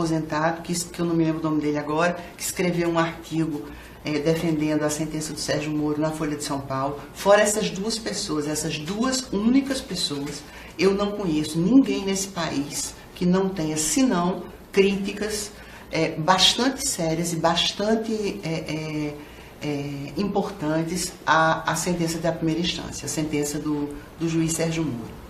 aposentado, que eu não me lembro o nome dele agora, que escreveu um artigo defendendo a sentença do Sérgio Moro na Folha de São Paulo. Fora essas duas pessoas, essas duas únicas pessoas, eu não conheço ninguém nesse país que não tenha, senão, críticas bastante sérias e bastante importantes à sentença da primeira instância, a sentença do juiz Sérgio Moro.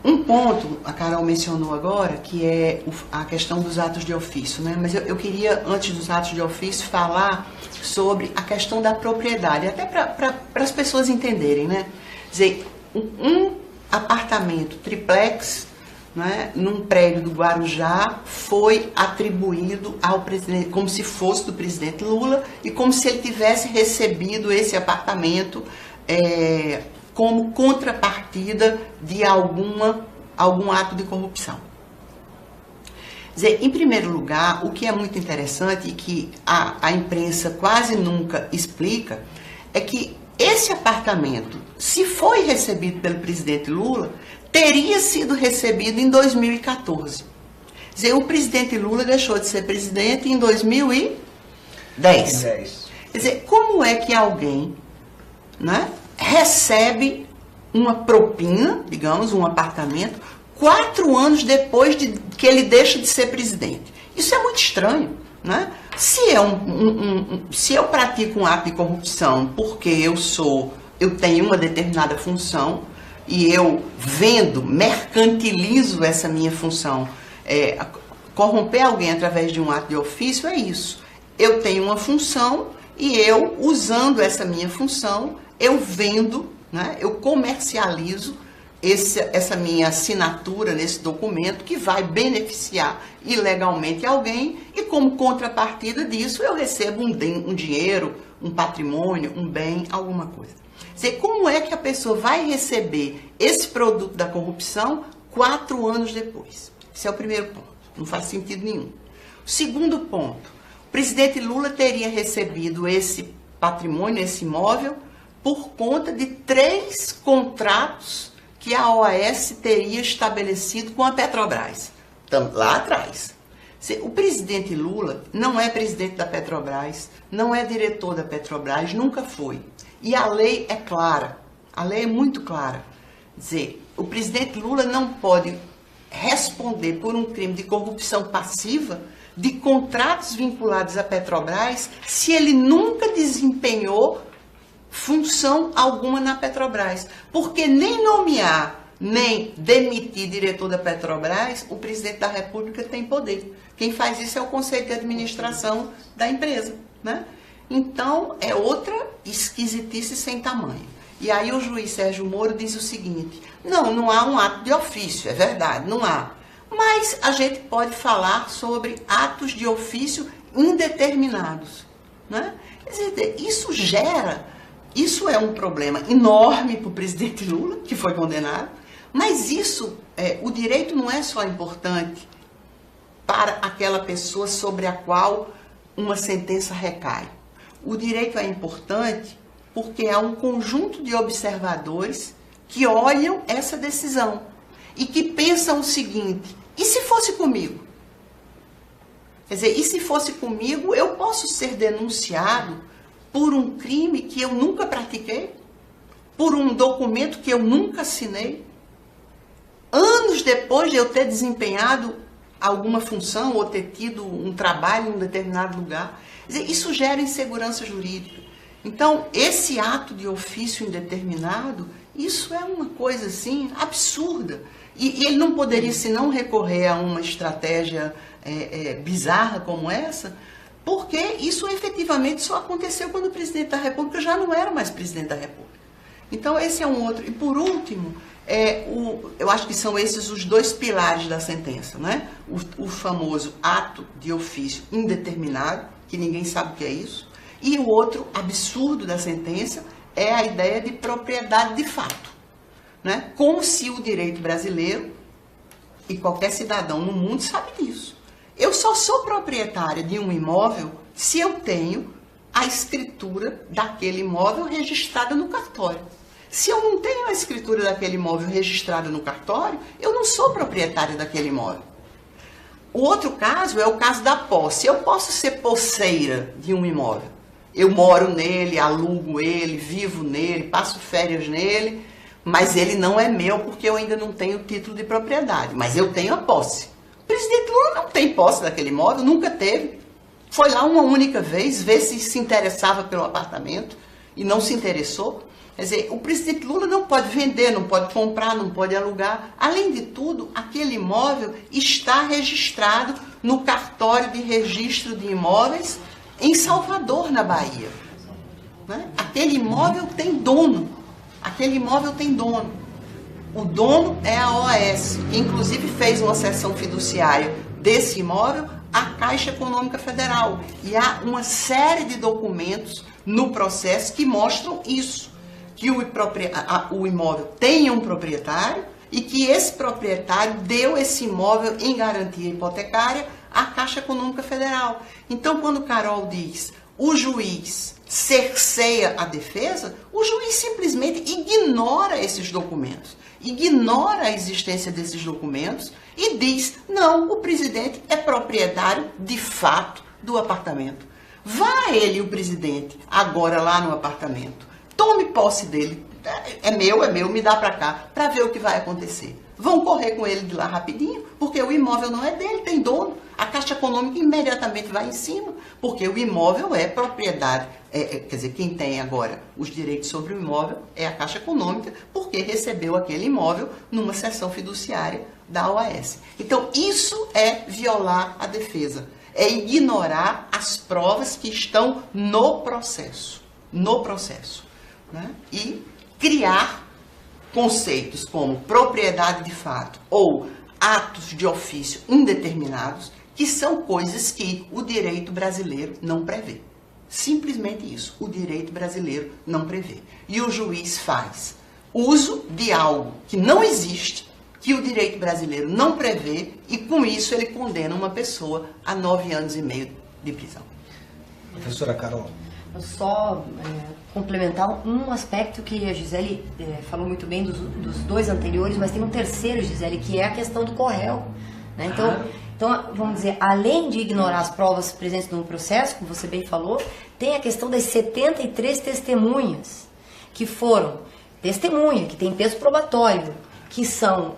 Um ponto, a Carol mencionou agora, que é a questão dos atos de ofício, né? Mas eu queria, antes dos atos de ofício, falar sobre a questão da propriedade, até para as pessoas entenderem, né? Quer dizer, um apartamento triplex, né, num prédio do Guarujá foi atribuído ao presidente, como se fosse do presidente Lula, e como se ele tivesse recebido esse apartamento como contrapartida de algum ato de corrupção. Quer dizer, em primeiro lugar, o que é muito interessante e que a imprensa quase nunca explica é que esse apartamento, se foi recebido pelo presidente Lula, teria sido recebido em 2014. Quer dizer, o presidente Lula deixou de ser presidente em 2010. Quer dizer, como é que alguém, né, recebe uma propina, digamos, um apartamento, 4 anos depois de que ele deixa de ser presidente? Isso é muito estranho, né? Se eu pratico um ato de corrupção porque eu tenho uma determinada função e eu mercantilizo essa minha função, corromper alguém através de um ato de ofício é isso. Eu tenho uma função e eu, usando essa minha função, eu vendo, né, eu comercializo essa minha assinatura nesse documento que vai beneficiar ilegalmente alguém e, como contrapartida disso, eu recebo um dinheiro, um patrimônio, um bem, alguma coisa. Quer dizer, como é que a pessoa vai receber esse produto da corrupção 4 anos depois? Esse é o primeiro ponto. Não faz sentido nenhum. O segundo ponto, o presidente Lula teria recebido esse patrimônio, esse imóvel, por conta de 3 contratos que a OAS teria estabelecido com a Petrobras, lá atrás. O presidente Lula não é presidente da Petrobras, não é diretor da Petrobras, nunca foi. E a lei é clara, a lei é muito clara. Quer dizer, o presidente Lula não pode responder por um crime de corrupção passiva de contratos vinculados à Petrobras se ele nunca desempenhou função alguma na Petrobras. Porque nem nomear, nem demitir diretor da Petrobras, o presidente da República tem poder. Quem faz isso é o Conselho de Administração da empresa, né? Então, é outra esquisitice sem tamanho. E aí o juiz Sérgio Moro diz o seguinte: não há um ato de ofício, é verdade, não há. Mas a gente pode falar sobre atos de ofício indeterminados, né? Quer dizer, isso é um problema enorme para o presidente Lula, que foi condenado, mas o direito não é só importante para aquela pessoa sobre a qual uma sentença recai. O direito é importante porque há um conjunto de observadores que olham essa decisão e que pensam o seguinte: e se fosse comigo? Quer dizer, e se fosse comigo, eu posso ser denunciado por um crime que eu nunca pratiquei, por um documento que eu nunca assinei, anos depois de eu ter desempenhado alguma função ou ter tido um trabalho em um determinado lugar. Quer dizer, isso gera insegurança jurídica. Então, esse ato de ofício indeterminado, isso é uma coisa assim absurda. E ele não poderia, senão, recorrer a uma estratégia bizarra como essa, porque isso efetivamente só aconteceu quando o presidente da República já não era mais presidente da República. Então, esse é um outro. E, por último, eu acho que são esses os 2 pilares da sentença, né? O famoso ato de ofício indeterminado, que ninguém sabe o que é isso, e o outro absurdo da sentença é a ideia de propriedade de fato, né? Como se o direito brasileiro, e qualquer cidadão no mundo sabe disso. Eu só sou proprietária de um imóvel se eu tenho a escritura daquele imóvel registrada no cartório. Se eu não tenho a escritura daquele imóvel registrada no cartório, eu não sou proprietária daquele imóvel. O outro caso é o caso da posse. Eu posso ser posseira de um imóvel. Eu moro nele, alugo ele, vivo nele, passo férias nele, mas ele não é meu porque eu ainda não tenho título de propriedade, mas eu tenho a posse. O presidente Lula não tem posse daquele imóvel, nunca teve. Foi lá uma única vez ver se interessava pelo apartamento e não se interessou. Quer dizer, o presidente Lula não pode vender, não pode comprar, não pode alugar. Além de tudo, aquele imóvel está registrado no cartório de registro de imóveis em Salvador, na Bahia. Né? Aquele imóvel tem dono. Aquele imóvel tem dono. O dono é a OAS, que inclusive fez uma cessão fiduciária desse imóvel à Caixa Econômica Federal. E há uma série de documentos no processo que mostram isso. Que o imóvel tem um proprietário e que esse proprietário deu esse imóvel em garantia hipotecária à Caixa Econômica Federal. Então, quando Carol diz o juiz cerceia a defesa, o juiz simplesmente ignora esses documentos, ignora a existência desses documentos e diz, não, o presidente é proprietário de fato do apartamento. Vá ele, o presidente, agora lá no apartamento. Tome posse dele, é meu, me dá para cá, para ver o que vai acontecer. Vão correr com ele de lá rapidinho, porque o imóvel não é dele, tem dono. A Caixa Econômica imediatamente vai em cima, porque o imóvel é propriedade. Quer dizer, quem tem agora os direitos sobre o imóvel é a Caixa Econômica, porque recebeu aquele imóvel numa cessão fiduciária da OAS. Então, isso é violar a defesa, é ignorar as provas que estão no processo. Né? E criar conceitos como propriedade de fato ou atos de ofício indeterminados, que são coisas que o direito brasileiro não prevê. Simplesmente isso, o direito brasileiro não prevê. E o juiz faz uso de algo que não existe, que o direito brasileiro não prevê, e com isso ele condena uma pessoa a 9 anos e meio de prisão. Professora Carol. Só complementar um aspecto que a Gisele falou muito bem dos dois anteriores, mas tem um terceiro, Gisele, que é a questão do corréu. Né? Então, vamos dizer, além de ignorar as provas presentes no processo, como você bem falou, tem a questão das 73 testemunhas, que foram testemunha, que tem peso probatório, que são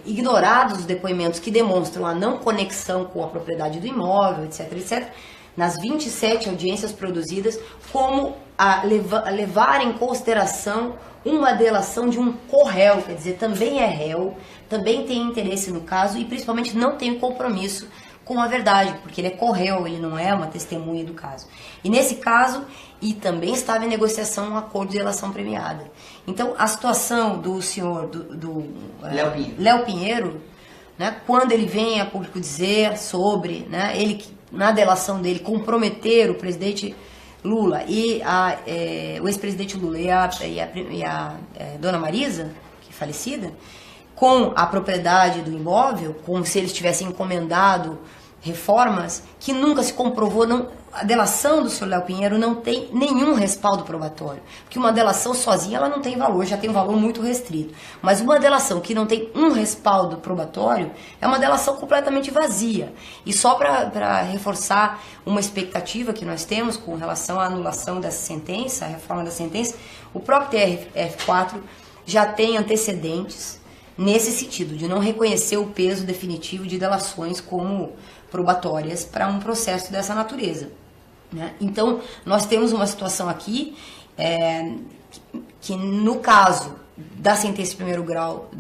ignorados os depoimentos que demonstram a não conexão com a propriedade do imóvel, etc, etc, nas 27 audiências produzidas, como a levar em consideração uma delação de um corréu, quer dizer, também é réu, também tem interesse no caso e principalmente não tem compromisso com a verdade, porque ele é corréu, ele não é uma testemunha do caso. E nesse caso, e também estava em negociação um acordo de delação premiada. Então, a situação do senhor Léo Pinheiro, né, quando ele vem a público dizer sobre, né, ele na delação dele comprometer o presidente Lula e o ex-presidente Lula e a dona Marisa, que é falecida, com a propriedade do imóvel, como se eles tivessem encomendado reformas, que nunca se comprovou, a delação do senhor Léo Pinheiro não tem nenhum respaldo probatório, porque uma delação sozinha ela não tem valor, já tem um valor muito restrito, mas uma delação que não tem um respaldo probatório é uma delação completamente vazia. E só para reforçar uma expectativa que nós temos com relação à anulação dessa sentença, a reforma da sentença, o próprio TRF4 já tem antecedentes nesse sentido, de não reconhecer o peso definitivo de delações como probatórias para um processo dessa natureza. Né? Então, nós temos uma situação aqui que no caso da sentença de primeiro grau,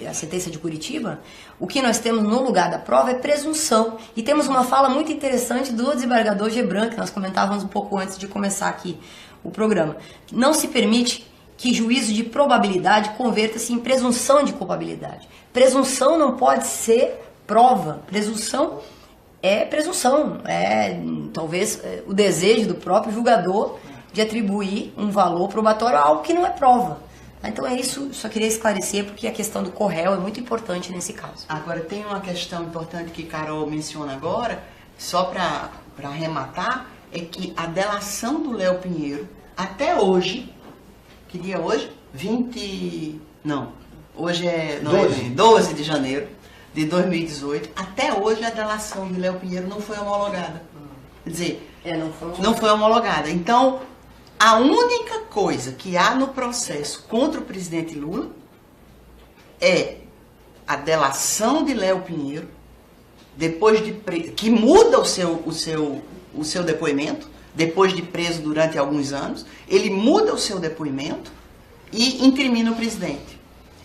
a sentença de Curitiba, o que nós temos no lugar da prova é presunção. E temos uma fala muito interessante do desembargador Gebran, que nós comentávamos um pouco antes de começar aqui o programa. Não se permite que juízo de probabilidade converta-se em presunção de culpabilidade. Presunção não pode ser prova. Presunção é presunção. É talvez o desejo do próprio julgador de atribuir um valor probatório a algo que não é prova. Então é isso, só queria esclarecer, porque a questão do corréu é muito importante nesse caso. Agora, tem uma questão importante que Carol menciona agora, só para arrematar, é que a delação do Léo Pinheiro, até hoje, que dia é hoje? Hoje é 12 de janeiro. de 2018, até hoje a delação de Léo Pinheiro não foi homologada. Quer dizer, não foi homologada. Então, a única coisa que há no processo contra o presidente Lula é a delação de Léo Pinheiro, depois de que muda o seu depoimento, depois de preso durante alguns anos, ele muda o seu depoimento e incrimina o presidente.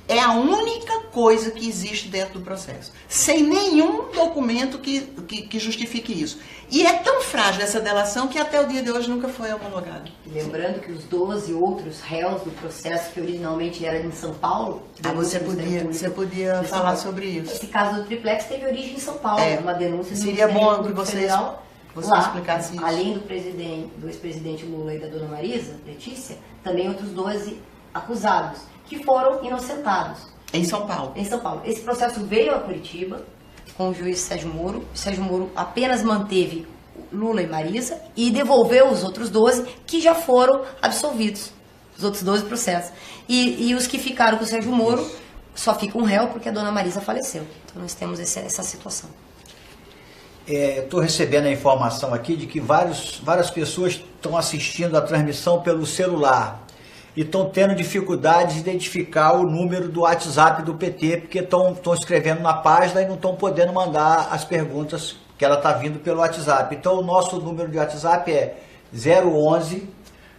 É a única coisa que existe dentro do processo, sem nenhum documento que justifique isso. E é tão frágil essa delação que até o dia de hoje nunca foi homologada. Lembrando que os 12 outros réus do processo, que originalmente era em São Paulo... Você podia falar sobre isso. Esse caso do triplex teve origem em São Paulo, uma denúncia do Seria bom que você explicasse isso. Além do ex-presidente Lula e da dona Marisa, Letícia, também outros 12 acusados, que foram inocentados. Em São Paulo. Em São Paulo. Esse processo veio a Curitiba com o juiz Sérgio Moro. O Sérgio Moro apenas manteve Lula e Marisa e devolveu os outros 12 que já foram absolvidos. Os outros 12 processos. E os que ficaram com o Sérgio Moro só ficam réu porque a dona Marisa faleceu. Então nós temos essa situação. Estou recebendo a informação aqui de que várias pessoas estão assistindo a transmissão pelo celular e estão tendo dificuldade de identificar o número do WhatsApp do PT, porque estão escrevendo na página e não estão podendo mandar as perguntas que ela está vindo pelo WhatsApp. Então o nosso número de WhatsApp é 011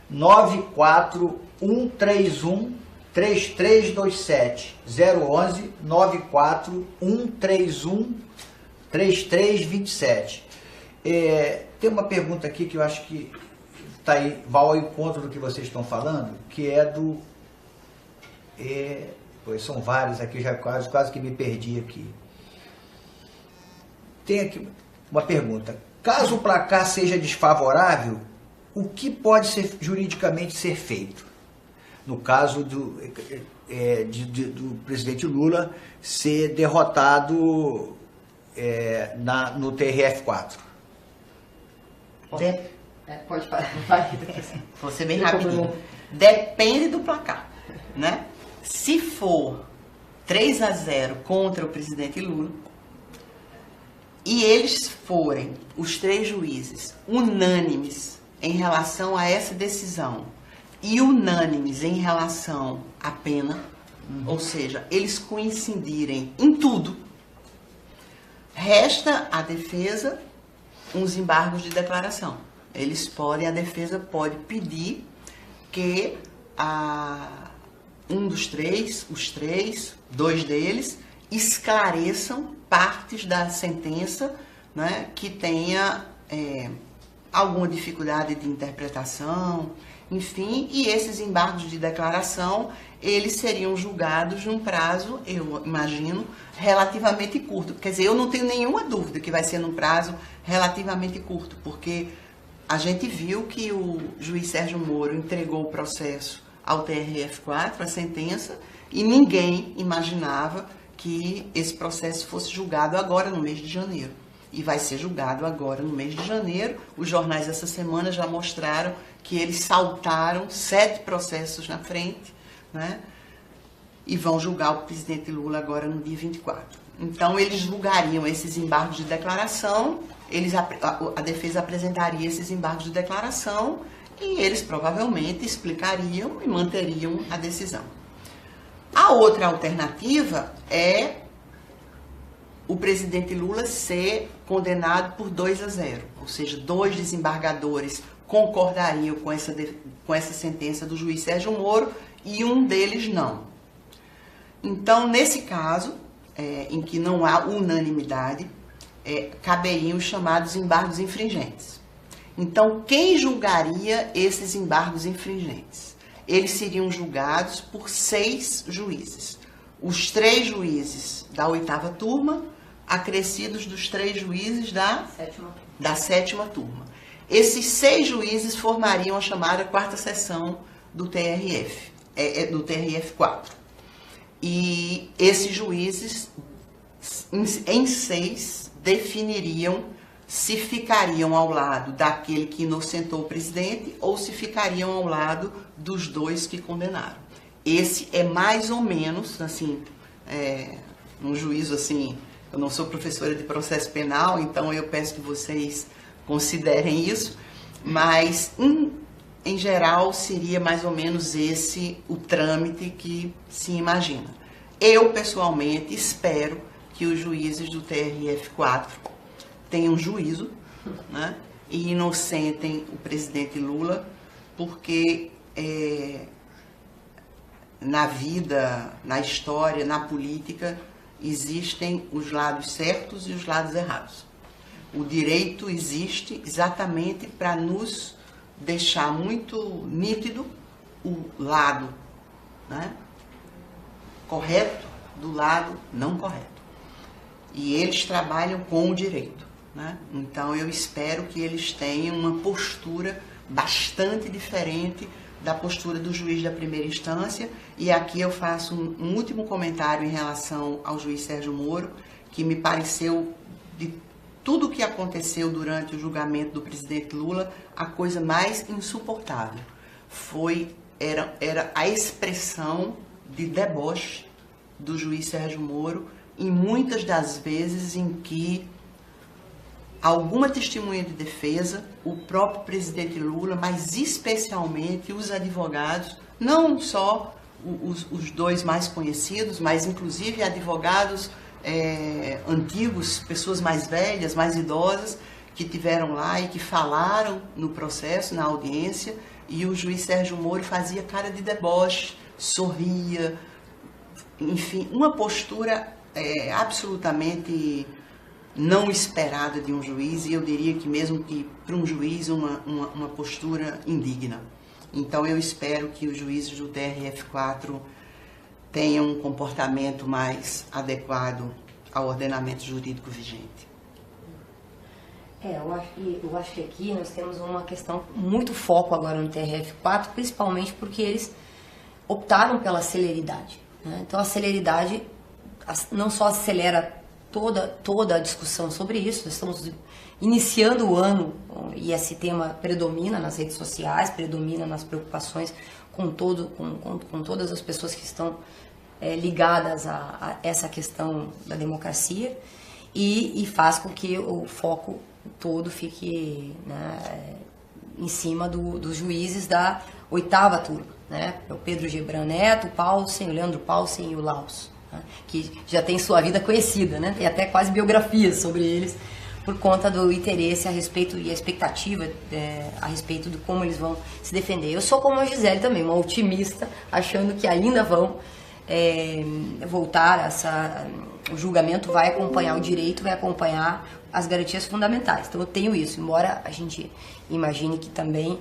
94 131 3327. 011 94 131 3327. Tem uma pergunta aqui que eu acho que tá aí, vai ao encontro do que vocês estão falando, que é do... pois são vários aqui, já quase que me perdi aqui. Tem aqui uma pergunta. Caso o placar seja desfavorável, o que pode juridicamente ser feito? No caso do presidente Lula ser derrotado no TRF4. Pode falar. Vou ser bem rapidinho. Depende do placar, né? Se for 3-0 contra o presidente Lula e eles forem, os 3 juízes, unânimes em relação a essa decisão e unânimes em relação à pena, ou seja, eles coincidirem em tudo, resta à defesa uns embargos de declaração. A defesa pode pedir que dois deles, esclareçam partes da sentença, né, que tenha alguma dificuldade de interpretação, enfim, e esses embargos de declaração, eles seriam julgados num prazo, eu imagino, relativamente curto. Quer dizer, eu não tenho nenhuma dúvida que vai ser num prazo relativamente curto, porque a gente viu que o juiz Sérgio Moro entregou o processo ao TRF4, a sentença, e ninguém imaginava que esse processo fosse julgado agora no mês de janeiro. E vai ser julgado agora no mês de janeiro. Os jornais essa semana já mostraram que eles saltaram 7 processos na frente, né? E vão julgar o presidente Lula agora no dia 24. Então, eles julgariam esses embargos de declaração, a defesa apresentaria esses embargos de declaração e eles provavelmente explicariam e manteriam a decisão. A outra alternativa é o presidente Lula ser condenado por 2-0, ou seja, 2 desembargadores concordariam com essa sentença do juiz Sérgio Moro e um deles não. Então, nesse caso, em que não há unanimidade, caberiam os chamados embargos infringentes. Então, quem julgaria esses embargos infringentes? Eles seriam julgados por 6 juízes. Os 3 juízes da 8ª turma, acrescidos dos 3 juízes da 7ª turma. Esses 6 juízes formariam a chamada 4ª sessão do TRF4. E esses juízes, em 6, definiriam se ficariam ao lado daquele que inocentou o presidente ou se ficariam ao lado dos 2 que condenaram. Esse é mais ou menos, assim, um juízo assim, Eu não sou professora de processo penal, então eu peço que vocês considerem isso, mas em geral seria mais ou menos esse o trâmite que se imagina. Eu, pessoalmente, espero que os juízes do TRF4 tenham juízo, né, e inocentem o presidente Lula, porque na vida, na história, na política, existem os lados certos e os lados errados. O direito existe exatamente para nos deixar muito nítido o lado, né, correto do lado não correto. E eles trabalham com o direito, né? Então eu espero que eles tenham uma postura bastante diferente da postura do juiz da primeira instância. E aqui eu faço um último comentário em relação ao juiz Sérgio Moro, que me pareceu, de tudo o que aconteceu durante o julgamento do presidente Lula, a coisa mais insuportável. Era a expressão de deboche do juiz Sérgio Moro, em muitas das vezes em que alguma testemunha de defesa, o próprio presidente Lula, mas especialmente os advogados, não só os dois mais conhecidos, mas inclusive advogados antigos, pessoas mais velhas, mais idosas, que tiveram lá e que falaram no processo, na audiência, e o juiz Sérgio Moro fazia cara de deboche, sorria, enfim, uma postura absolutamente não esperada de um juiz, e eu diria que mesmo que para um juiz uma postura indigna. Então eu espero que os juízes do TRF4 tenham um comportamento mais adequado ao ordenamento jurídico vigente. Eu acho que aqui nós temos uma questão muito foco agora no TRF4, principalmente porque eles optaram pela celeridade, né? Então a celeridade não só acelera toda a discussão sobre isso. Nós estamos iniciando o ano e esse tema predomina nas redes sociais, predomina nas preocupações com todas as pessoas que estão ligadas a essa questão da democracia, e faz com que o foco todo fique, né, em cima dos juízes da 8ª turma, né? O Pedro Gebran Neto, o Paulsen, o Leandro Paulsen e o Laus, que já tem sua vida conhecida, né? Tem até quase biografias sobre eles, por conta do interesse a respeito e a expectativa a respeito de como eles vão se defender. Eu sou como a Gisele também, uma otimista, achando que ainda vão voltar, o julgamento vai acompanhar o direito, vai acompanhar as garantias fundamentais. Então eu tenho isso, embora a gente imagine que também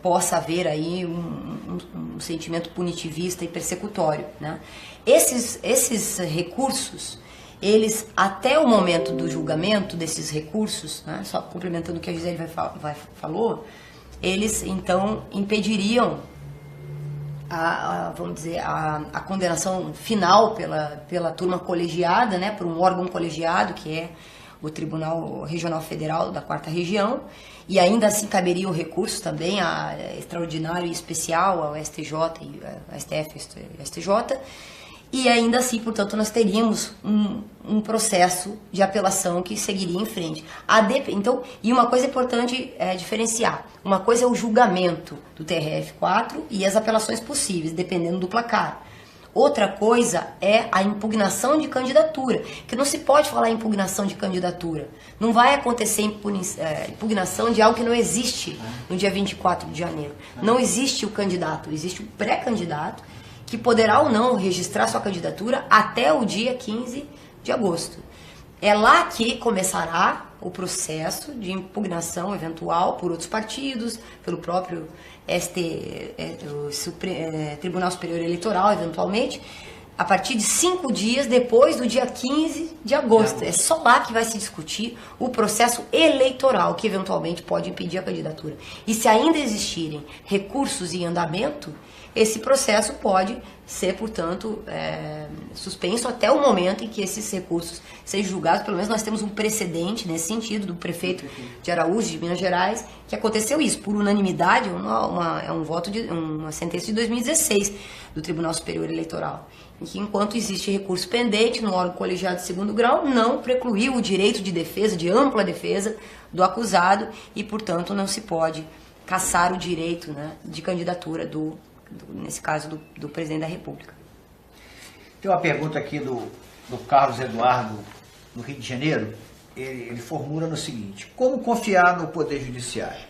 possa haver aí um sentimento punitivista e persecutório, né? Esses recursos, eles, até o momento do julgamento desses recursos, né, só complementando o que a Gisele falou, eles então impediriam vamos dizer, a condenação final pela turma colegiada, né, por um órgão colegiado, que é o Tribunal Regional Federal da 4ª Região, e ainda assim caberia o recurso também a extraordinário e especial ao STJ, a STF e STJ, e ainda assim, portanto, nós teríamos um processo de apelação que seguiria em frente. Então, e uma coisa importante é diferenciar. Uma coisa é o julgamento do TRF4 e as apelações possíveis, dependendo do placar. Outra coisa é a impugnação de candidatura, que não se pode falar em impugnação de candidatura. Não vai acontecer impugnação de algo que não existe no dia 24 de janeiro. Não existe o candidato, existe o pré-candidato, que poderá ou não registrar sua candidatura até o dia 15 de agosto. É lá que começará o processo de impugnação eventual por outros partidos, pelo próprio Tribunal Superior Eleitoral, eventualmente, a partir de 5 dias depois do dia 15 de agosto. É só lá que vai se discutir o processo eleitoral, que eventualmente pode impedir a candidatura. E se ainda existirem recursos em andamento, esse processo pode ser, portanto, suspenso até o momento em que esses recursos sejam julgados. Pelo menos nós temos um precedente nesse sentido do prefeito de Araújo, de Minas Gerais, que aconteceu isso por unanimidade, uma sentença de 2016 do Tribunal Superior Eleitoral. e que enquanto existe recurso pendente no órgão colegiado de segundo grau, não precluiu o direito de defesa, de ampla defesa do acusado e, portanto, não se pode cassar o direito, né, de candidatura nesse caso, do presidente da República. Tem uma pergunta aqui do Carlos Eduardo, do Rio de Janeiro. Ele formula no seguinte: como confiar no Poder Judiciário?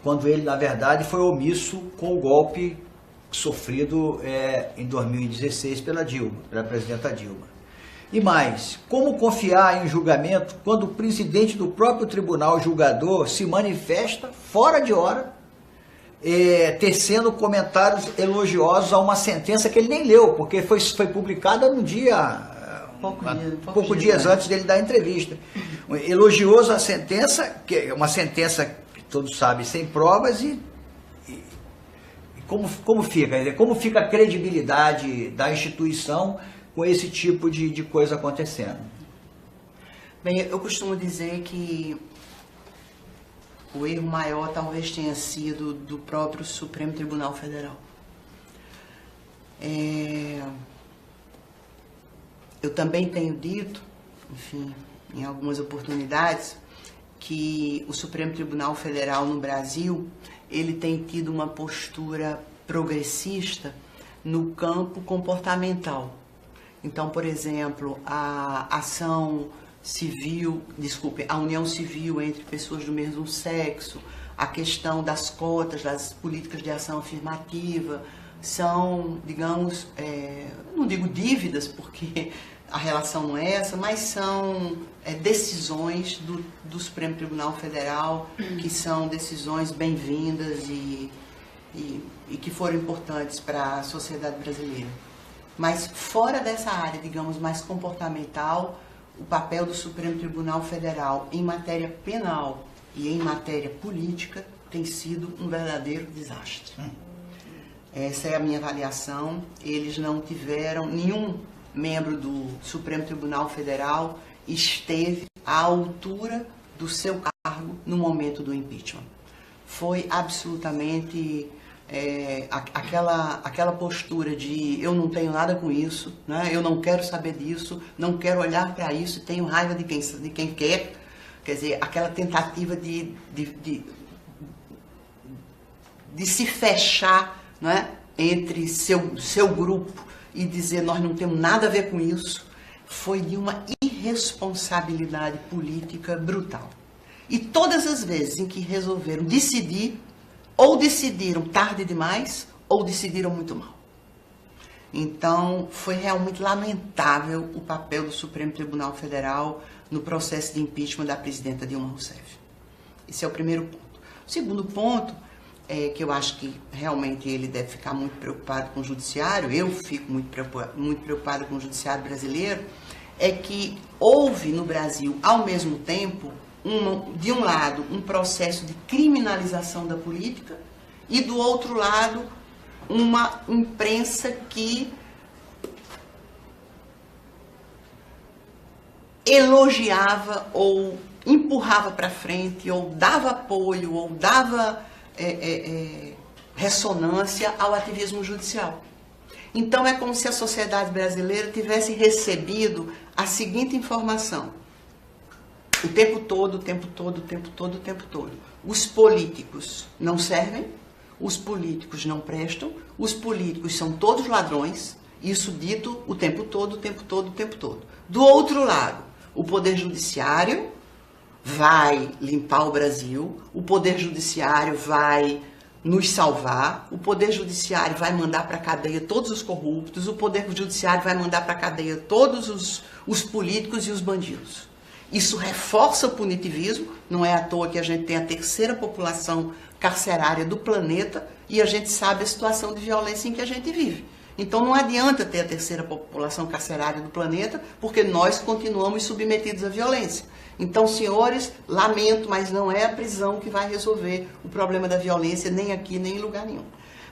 Quando ele, na verdade, foi omisso com o golpe sofrido em 2016 pela presidenta Dilma. E mais, como confiar em julgamento quando o presidente do próprio tribunal julgador se manifesta fora de hora, tecendo comentários elogiosos a uma sentença que ele nem leu, porque foi publicada no dia... Poucos dias antes dele dar a entrevista. Elogioso a sentença, que é uma sentença que todos sabem, sem provas, e como fica? Quer dizer, como fica a credibilidade da instituição com esse tipo de coisa acontecendo? Bem, eu costumo dizer que o erro maior talvez tenha sido do próprio Supremo Tribunal Federal. Eu também tenho dito, enfim, em algumas oportunidades, que o Supremo Tribunal Federal no Brasil, ele tem tido uma postura progressista no campo comportamental. Então, por exemplo, a união civil entre pessoas do mesmo sexo, a questão das cotas, das políticas de ação afirmativa, são, digamos, não digo dívidas, porque a relação não é essa, mas são decisões do Supremo Tribunal Federal, que são decisões bem-vindas e que foram importantes para a sociedade brasileira. Mas fora dessa área, digamos, mais comportamental, o papel do Supremo Tribunal Federal em matéria penal e em matéria política tem sido um verdadeiro desastre. Essa é a minha avaliação. Eles não tiveram, nenhum membro do Supremo Tribunal Federal esteve à altura do seu cargo no momento do impeachment. Foi absolutamente aquela postura de eu não tenho nada com isso, né? Eu não quero saber disso, não quero olhar para isso, tenho raiva de quem quer. Quer dizer, aquela tentativa de se fechar, né, entre seu grupo e dizer nós não temos nada a ver com isso, foi de uma irresponsabilidade política brutal. E todas as vezes em que resolveram decidir, ou decidiram tarde demais, ou decidiram muito mal. Então, foi realmente lamentável o papel do Supremo Tribunal Federal no processo de impeachment da presidenta Dilma Rousseff. Esse é o primeiro ponto. O segundo ponto que eu acho que realmente ele deve ficar muito preocupado com o judiciário, eu fico muito preocupada com o judiciário brasileiro, é que houve no Brasil, ao mesmo tempo, de um lado, um processo de criminalização da política e, do outro lado, uma imprensa que elogiava ou empurrava para frente, ou dava apoio, ou dava ressonância ao ativismo judicial. Então é como se a sociedade brasileira tivesse recebido a seguinte informação: o tempo todo, o tempo todo, o tempo todo, o tempo todo. Os políticos não servem, os políticos não prestam, os políticos são todos ladrões, isso dito o tempo todo, o tempo todo, o tempo todo. Do outro lado, o Poder Judiciário vai limpar o Brasil, o Poder Judiciário vai nos salvar, o Poder Judiciário vai mandar para a cadeia todos os corruptos, o Poder Judiciário vai mandar para a cadeia todos os políticos e os bandidos. Isso reforça o punitivismo, não é à toa que a gente tem a terceira população carcerária do planeta e a gente sabe a situação de violência em que a gente vive. Então não adianta ter a terceira população carcerária do planeta, porque nós continuamos submetidos à violência. Então, senhores, lamento, mas não é a prisão que vai resolver o problema da violência, nem aqui, nem em lugar nenhum.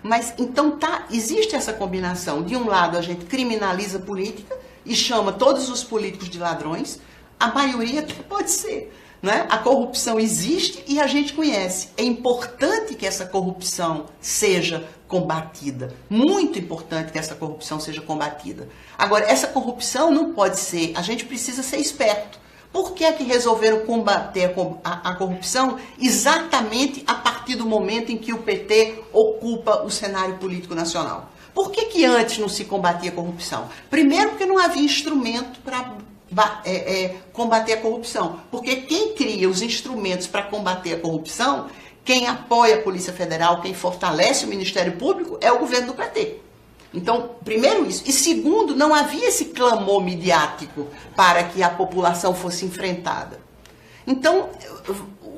Mas, então, existe essa combinação. De um lado, a gente criminaliza a política e chama todos os políticos de ladrões. A maioria até pode ser, né? A corrupção existe e a gente conhece. É importante que essa corrupção seja combatida. Muito importante que essa corrupção seja combatida. Agora, essa corrupção não pode ser... A gente precisa ser esperto. Por que é que resolveram combater a corrupção exatamente a partir do momento em que o PT ocupa o cenário político nacional? Por que que antes não se combatia a corrupção? Primeiro, porque não havia instrumento para combater a corrupção. Porque quem cria os instrumentos para combater a corrupção, quem apoia a Polícia Federal, quem fortalece o Ministério Público, é o governo do PT. Então, primeiro isso. E segundo, não havia esse clamor midiático para que a população fosse enfrentada. Então,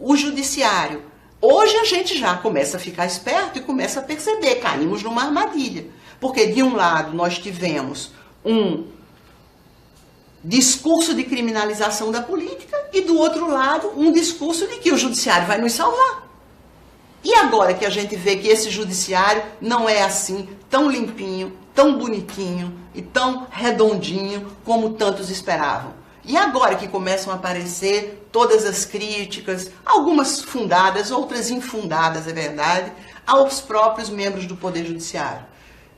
o judiciário... Hoje a gente já começa a ficar esperto e começa a perceber, caímos numa armadilha. Porque, de um lado, nós tivemos um discurso de criminalização da política e, do outro lado, um discurso de que o judiciário vai nos salvar. E agora que a gente vê que esse judiciário não é assim, tão limpinho, tão bonitinho e tão redondinho como tantos esperavam. E agora que começam a aparecer todas as críticas, algumas fundadas, outras infundadas, é verdade, aos próprios membros do Poder Judiciário.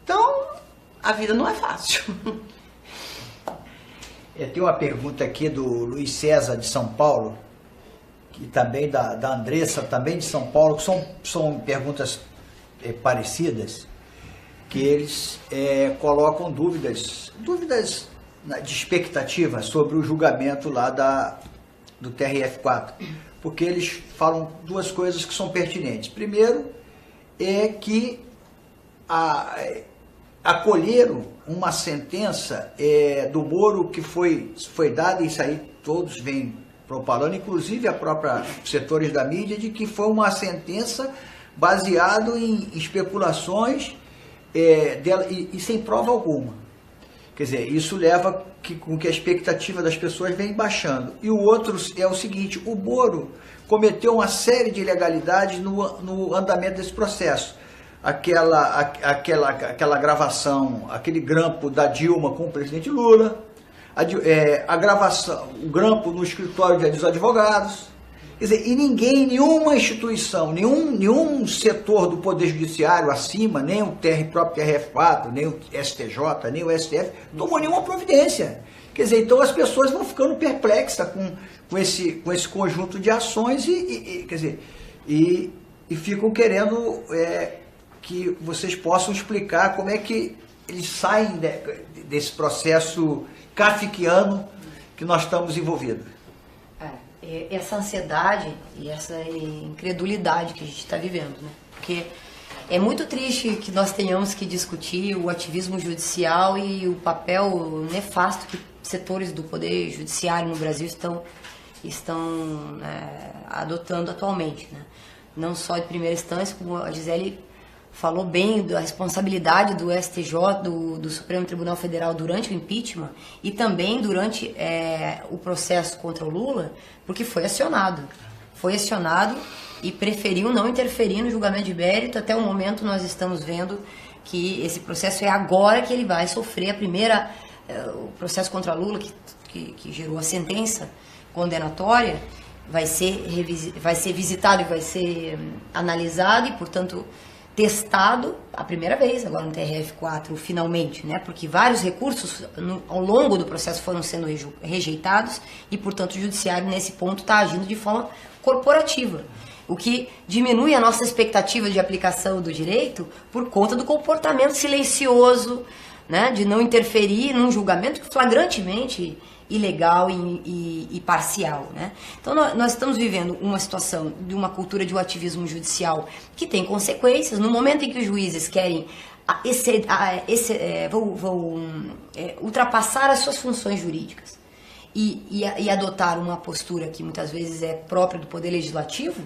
Então, a vida não é fácil. Tem uma pergunta aqui do Luiz César, de São Paulo, e também da Andressa, também de São Paulo, que são perguntas parecidas, que eles colocam dúvidas de expectativa sobre o julgamento lá do TRF4, porque eles falam duas coisas que são pertinentes. Primeiro, é que acolheram uma sentença do Moro que foi dada, e isso aí todos vêm propalando, inclusive a própria setores da mídia, de que foi uma sentença baseada em especulações dela, e sem prova alguma. Quer dizer, isso leva com que a expectativa das pessoas vem baixando. E o outro é o seguinte: o Moro cometeu uma série de ilegalidades no andamento desse processo. Aquela gravação, aquele grampo da Dilma com o presidente Lula, a gravação, o grampo no escritório dos advogados. Quer dizer, e nenhuma instituição, nenhum setor do Poder Judiciário acima, nem o próprio TRF4, nem o STJ, nem o STF, tomou nenhuma providência. Quer dizer, então as pessoas vão ficando perplexas com esse conjunto de ações e ficam querendo que vocês possam explicar como é que eles saem desse processo kafkiano que nós estamos envolvidos. Essa ansiedade e essa incredulidade que a gente está vivendo, né? Porque é muito triste que nós tenhamos que discutir o ativismo judicial e o papel nefasto que setores do Poder Judiciário no Brasil estão adotando atualmente, né? Não só de primeira instância, como a Gisele falou bem da responsabilidade do STJ, do Supremo Tribunal Federal durante o impeachment e também durante o processo contra o Lula, porque foi acionado e preferiu não interferir no julgamento de mérito. Até o momento nós estamos vendo que esse processo é agora que ele vai sofrer o processo contra Lula, que gerou a sentença condenatória, vai ser visitado e vai ser analisado e, portanto, testado a primeira vez agora no TRF4, finalmente, né? Porque vários recursos ao longo do processo foram sendo rejeitados e, portanto, o judiciário nesse ponto está agindo de forma corporativa, o que diminui a nossa expectativa de aplicação do direito por conta do comportamento silencioso, né? De não interferir num julgamento flagrantemente ilegal e parcial, né? Então nós estamos vivendo uma situação de uma cultura de um ativismo judicial que tem consequências. No momento em que os juízes querem ultrapassar as suas funções jurídicas e adotar uma postura que muitas vezes é própria do Poder Legislativo,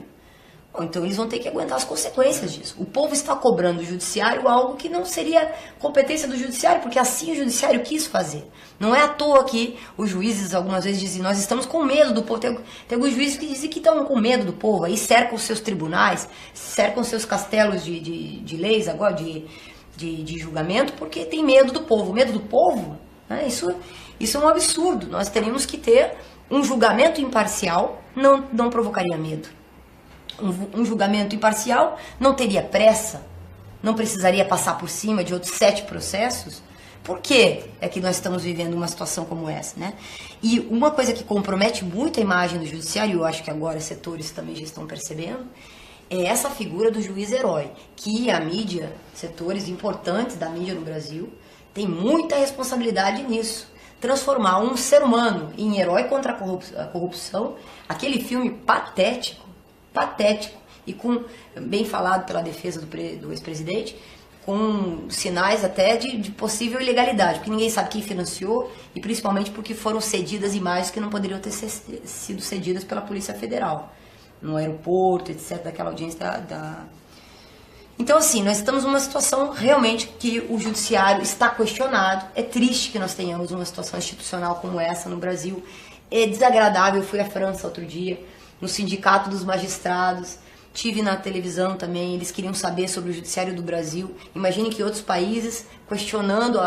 então eles vão ter que aguentar as consequências disso. O povo está cobrando do judiciário algo que não seria competência do judiciário, porque assim o judiciário quis fazer. Não é à toa que os juízes algumas vezes dizem: nós estamos com medo do povo. Tem alguns juízes que dizem que estão com medo do povo, aí cercam os seus tribunais, cercam os seus castelos de leis agora, de julgamento, porque tem medo do povo. Medo do povo, né? Isso é um absurdo. Nós teríamos que ter Um julgamento imparcial não provocaria medo. Um julgamento imparcial não teria pressa, não precisaria passar por cima de outros 7 processos. Por que é que nós estamos vivendo uma situação como essa, né? E uma coisa que compromete muito a imagem do judiciário, eu acho que agora setores também já estão percebendo, é essa figura do juiz herói, que a mídia, setores importantes da mídia no Brasil, tem muita responsabilidade nisso. Transformar um ser humano em herói contra a corrupção, aquele filme patético, e bem falado pela defesa do ex-presidente, com sinais até de possível ilegalidade, porque ninguém sabe quem financiou e principalmente porque foram cedidas imagens que não poderiam ter sido cedidas pela Polícia Federal, no aeroporto, etc., daquela audiência Então, assim, nós estamos numa situação realmente que o judiciário está questionado. É triste que nós tenhamos uma situação institucional como essa no Brasil. É desagradável. Eu fui à França outro dia, no Sindicato dos Magistrados. Tive na televisão também, eles queriam saber sobre o judiciário do Brasil. Imagine que outros países questionando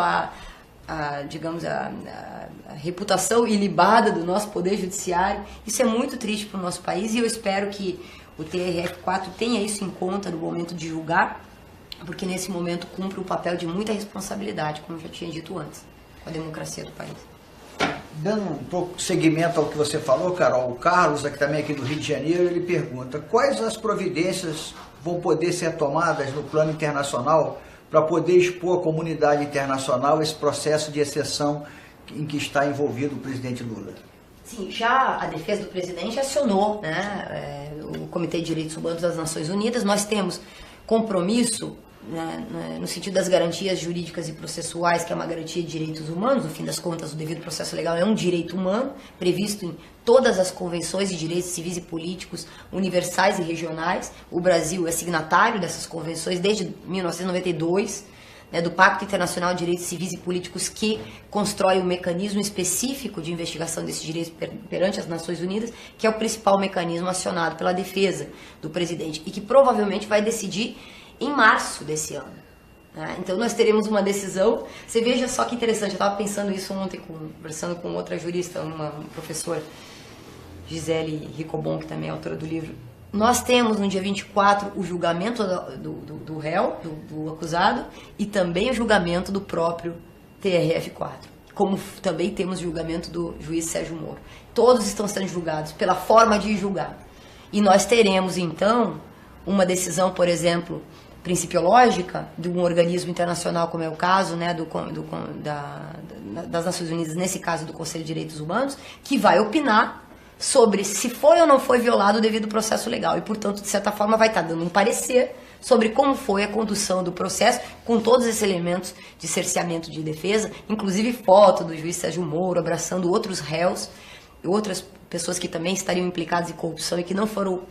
digamos, a reputação ilibada do nosso poder judiciário. Isso é muito triste para o nosso país e eu espero que o TRF4 tenha isso em conta no momento de julgar, porque nesse momento cumpre um papel de muita responsabilidade, como eu já tinha dito antes, com a democracia do país. Dando um pouco seguimento ao que você falou, Carol, o Carlos, aqui do Rio de Janeiro, ele pergunta: quais as providências vão poder ser tomadas no plano internacional para poder expor à comunidade internacional esse processo de exceção em que está envolvido o presidente Lula? Sim, já a defesa do presidente acionou, né, o Comitê de Direitos Humanos das Nações Unidas. Nós temos compromisso, né, no sentido das garantias jurídicas e processuais, que é uma garantia de direitos humanos. No fim das contas, o devido processo legal é um direito humano, previsto em todas as convenções de direitos civis e políticos universais e regionais. O Brasil é signatário dessas convenções desde 1992, né, do Pacto Internacional de Direitos Civis e Políticos, que constrói um mecanismo específico de investigação desses direitos perante as Nações Unidas, que é o principal mecanismo acionado pela defesa do presidente e que provavelmente vai decidir em março desse ano. Né? Então nós teremos uma decisão. Você veja só que interessante, eu estava pensando isso ontem, conversando com outra jurista, uma professora, Gisele Ricobon, que também é autora do livro. Nós temos no dia 24 o julgamento do réu, do acusado, e também o julgamento do próprio TRF4, como também temos o julgamento do juiz Sérgio Moro. Todos estão sendo julgados pela forma de julgar. E nós teremos, então, uma decisão, por exemplo, principiológica de um organismo internacional, como é o caso, né, das Nações Unidas, nesse caso do Conselho de Direitos Humanos, que vai opinar sobre se foi ou não foi violado o devido processo legal e, portanto, de certa forma, vai estar dando um parecer sobre como foi a condução do processo, com todos esses elementos de cerceamento de defesa, inclusive foto do juiz Sérgio Moro abraçando outros réus, outras pessoas que também estariam implicadas em corrupção e que não foram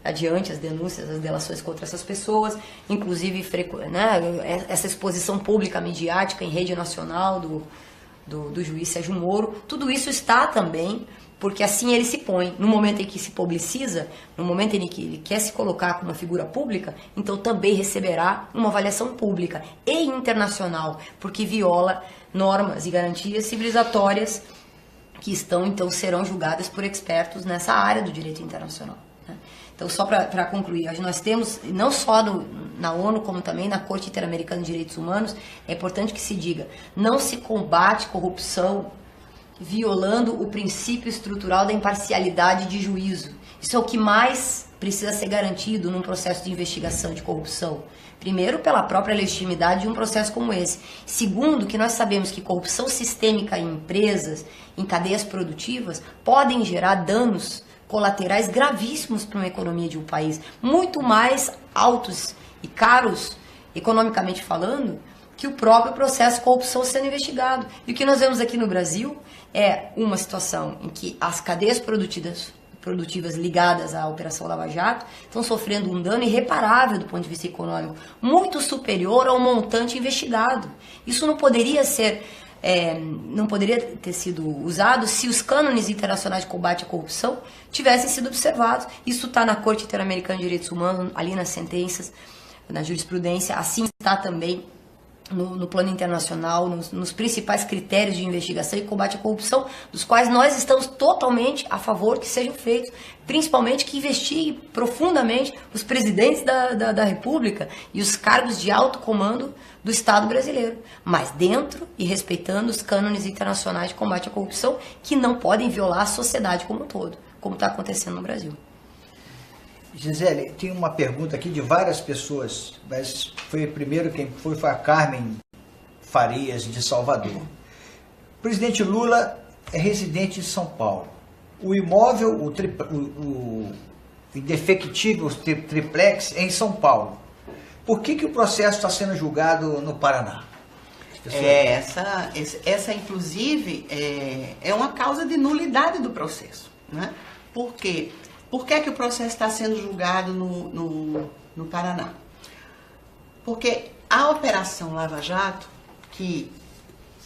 adiante as denúncias, as delações contra essas pessoas, inclusive, né, essa exposição pública midiática em rede nacional do juiz Sérgio Moro. Tudo isso está também, porque assim ele se põe, no momento em que se publiciza, no momento em que ele quer se colocar como uma figura pública, então também receberá uma avaliação pública e internacional, porque viola normas e garantias civilizatórias que então serão julgadas por expertos nessa área do direito internacional. Né? Então, só para concluir, hoje nós temos, não só na ONU, como também na Corte Interamericana de Direitos Humanos, é importante que se diga, não se combate corrupção violando o princípio estrutural da imparcialidade de juízo. Isso é o que mais precisa ser garantido num processo de investigação de corrupção. Primeiro, pela própria legitimidade de um processo como esse. Segundo, que nós sabemos que corrupção sistêmica em empresas, em cadeias produtivas, podem gerar danos colaterais gravíssimos para uma economia de um país, muito mais altos e caros, economicamente falando, que o próprio processo de corrupção sendo investigado. E o que nós vemos aqui no Brasil é uma situação em que as cadeias produtivas ligadas à Operação Lava Jato estão sofrendo um dano irreparável do ponto de vista econômico, muito superior ao montante investigado. Isso não poderia ter sido usado se os cânones internacionais de combate à corrupção tivessem sido observados. Isso está na Corte Interamericana de Direitos Humanos, ali nas sentenças, na jurisprudência, assim está também no plano internacional, nos principais critérios de investigação e combate à corrupção, dos quais nós estamos totalmente a favor que sejam feitos, principalmente que investiguem profundamente os presidentes da República e os cargos de alto comando do Estado brasileiro, mas dentro e respeitando os cânones internacionais de combate à corrupção, que não podem violar a sociedade como um todo, como está acontecendo no Brasil. Gisele, tem uma pergunta aqui de várias pessoas, mas primeiro quem foi a Carmen Farias, de Salvador. O presidente Lula é residente de São Paulo. O imóvel, o indefectível triplex é em São Paulo. Por que o processo está sendo julgado no Paraná? Essa inclusive, é uma causa de nulidade do processo, né? Por quê? Por que o processo está sendo julgado no Paraná? Porque a Operação Lava Jato, que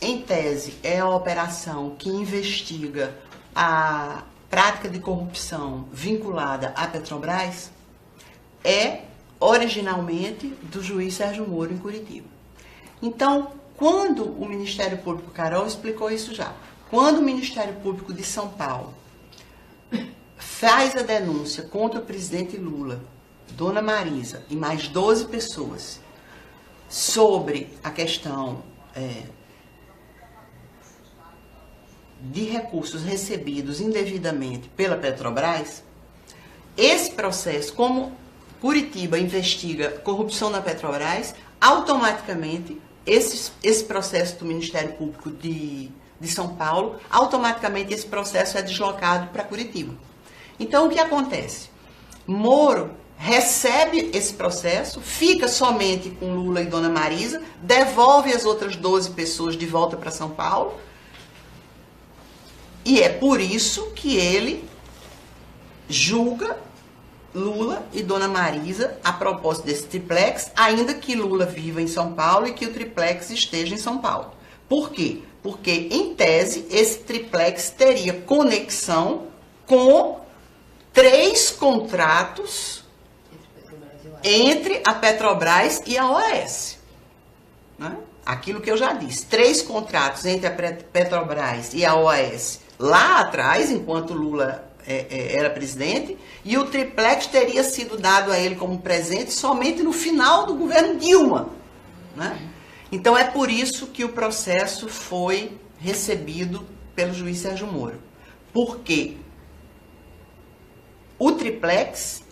em tese é a operação que investiga a prática de corrupção vinculada à Petrobras, é originalmente do juiz Sérgio Moro em Curitiba. Então, quando o Ministério Público, Carol explicou isso já, quando o Ministério Público de São Paulo faz a denúncia contra o presidente Lula, Dona Marisa e mais 12 pessoas sobre a questão de recursos recebidos indevidamente pela Petrobras, esse processo, como Curitiba investiga corrupção na Petrobras, automaticamente esse processo do Ministério Público de São Paulo, automaticamente esse processo é deslocado para Curitiba. Então, o que acontece? Moro recebe esse processo, fica somente com Lula e Dona Marisa, devolve as outras 12 pessoas de volta para São Paulo, e é por isso que ele julga Lula e Dona Marisa a propósito desse triplex, ainda que Lula viva em São Paulo e que o triplex esteja em São Paulo. Por quê? Porque, em tese, esse triplex teria conexão com 3 contratos entre a Petrobras e a OAS. Né? Aquilo que eu já disse, 3 contratos entre a Petrobras e a OAS lá atrás, enquanto Lula era presidente, e o triplex teria sido dado a ele como presente somente no final do governo Dilma. Né? Então é por isso que o processo foi recebido pelo juiz Sérgio Moro. Porque o triplex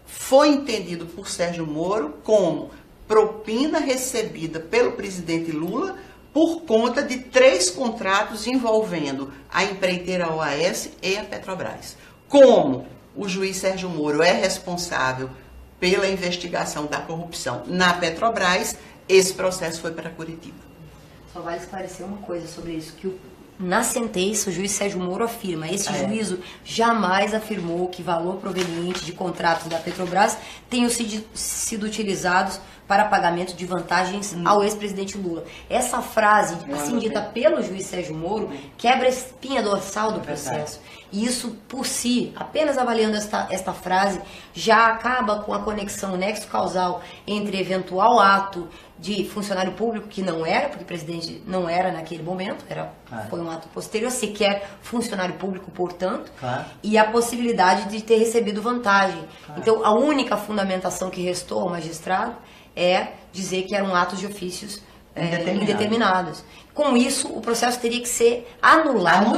foi entendido por Sérgio Moro como propina recebida pelo presidente Lula por conta de 3 contratos envolvendo a empreiteira OAS e a Petrobras. Como o juiz Sérgio Moro é responsável pela investigação da corrupção na Petrobras, esse processo foi para Curitiba. Só vale esclarecer uma coisa sobre isso, que na sentença o juiz Sérgio Moro afirma, esse juízo jamais afirmou que valor proveniente de contratos da Petrobras tenham sido utilizados para pagamento de vantagens ao ex-presidente Lula. Essa frase, assim dita pelo juiz Sérgio Moro, quebra a espinha dorsal do processo. E isso, por si, apenas avaliando esta frase, já acaba com a conexão, o nexo causal entre eventual ato de funcionário público, que não era, porque o presidente não era naquele momento, foi um ato posterior, sequer funcionário público, portanto, e a possibilidade de ter recebido vantagem. Então, a única fundamentação que restou ao magistrado é dizer que eram atos de ofícios indeterminados. Com isso, o processo teria que ser anulado